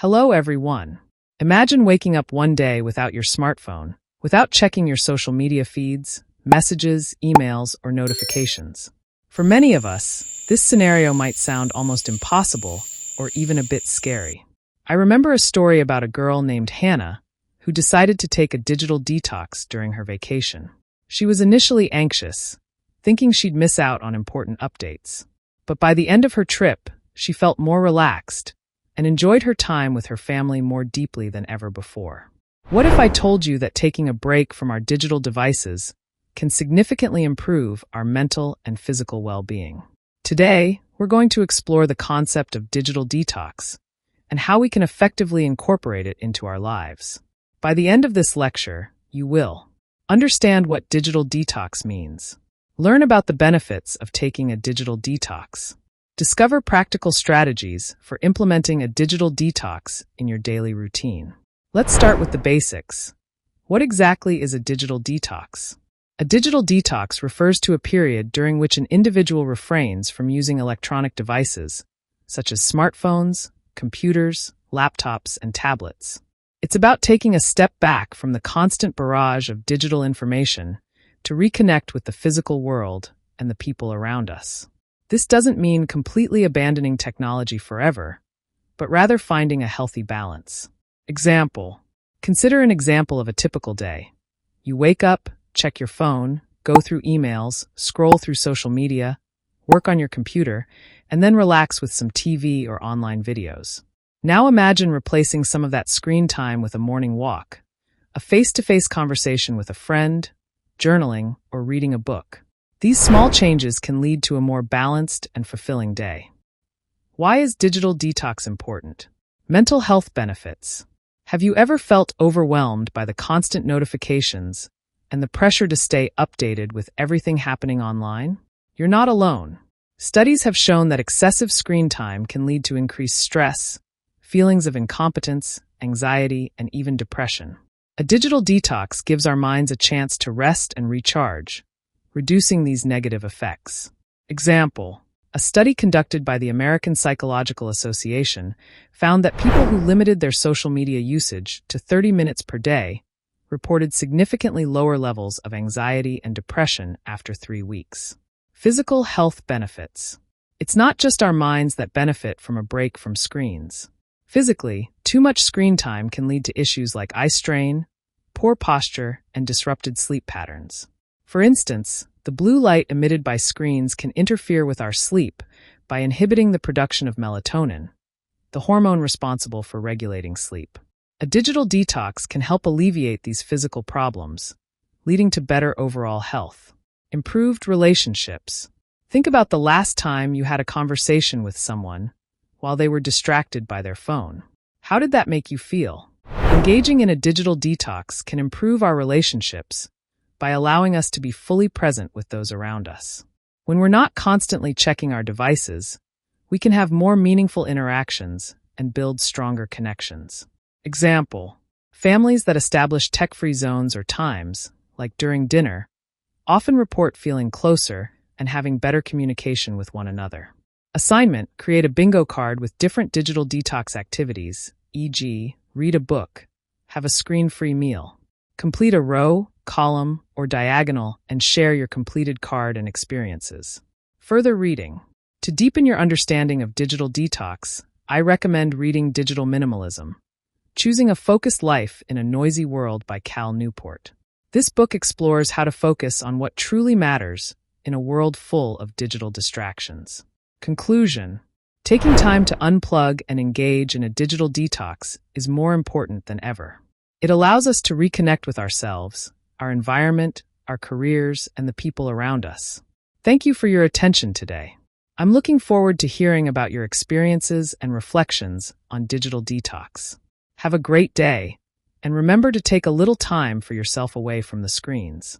Hello, everyone. Imagine waking up one day without your smartphone, without checking your social media feeds, messages, emails, or notifications. For many of us, this scenario might sound almost impossible or even a bit scary. I remember a story about a girl named Hannah who decided to take a digital detox during her vacation. She was initially anxious, thinking she'd miss out on important updates. But by the end of her trip, she felt more relaxed and enjoyed her time with her family more deeply than ever before. What if I told you that taking a break from our digital devices can significantly improve our mental and physical well-being? Today, we're going to explore the concept of digital detox and how we can effectively incorporate it into our lives. By the end of this lecture, you will understand what digital detox means, learn about the benefits of taking a digital detox, discover practical strategies for implementing a digital detox in your daily routine. Let's start with the basics. What exactly is a digital detox? A digital detox refers to a period during which an individual refrains from using electronic devices, such as smartphones, computers, laptops, and tablets. It's about taking a step back from the constant barrage of digital information to reconnect with the physical world and the people around us. This doesn't mean completely abandoning technology forever, but rather finding a healthy balance. Example. Consider an example of a typical day. You wake up, check your phone, go through emails, scroll through social media, work on your computer, and then relax with some TV or online videos. Now imagine replacing some of that screen time with a morning walk, a face-to-face conversation with a friend, journaling, or reading a book. These small changes can lead to a more balanced and fulfilling day. Why is digital detox important? Mental health benefits. Have you ever felt overwhelmed by the constant notifications and the pressure to stay updated with everything happening online? You're not alone. Studies have shown that excessive screen time can lead to increased stress, feelings of incompetence, anxiety, and even depression. A digital detox gives our minds a chance to rest and recharge, reducing these negative effects. Example. A study conducted by the American Psychological Association found that people who limited their social media usage to 30 minutes per day reported significantly lower levels of anxiety and depression after 3 weeks. Physical health benefits. It's not just our minds that benefit from a break from screens. Physically, too much screen time can lead to issues like eye strain, poor posture, and disrupted sleep patterns. For instance, the blue light emitted by screens can interfere with our sleep by inhibiting the production of melatonin, the hormone responsible for regulating sleep. A digital detox can help alleviate these physical problems, leading to better overall health. Improved relationships. Think about the last time you had a conversation with someone while they were distracted by their phone. How did that make you feel? Engaging in a digital detox can improve our relationships by allowing us to be fully present with those around us. When we're not constantly checking our devices, we can have more meaningful interactions and build stronger connections. Example. Families that establish tech-free zones or times, like during dinner, often report feeling closer and having better communication with one another. Assignment. Create a bingo card with different digital detox activities, e.g., read a book, have a screen-free meal. Complete a row, column, or diagonal and share your completed card and experiences. Further reading. To deepen your understanding of digital detox, I recommend reading Digital Minimalism, Choosing a Focused Life in a Noisy World by Cal Newport. This book explores how to focus on what truly matters in a world full of digital distractions. Conclusion. Taking time to unplug and engage in a digital detox is more important than ever. It allows us to reconnect with ourselves, our environment, our careers, and the people around us. Thank you for your attention today. I'm looking forward to hearing about your experiences and reflections on digital detox. Have a great day, and remember to take a little time for yourself away from the screens.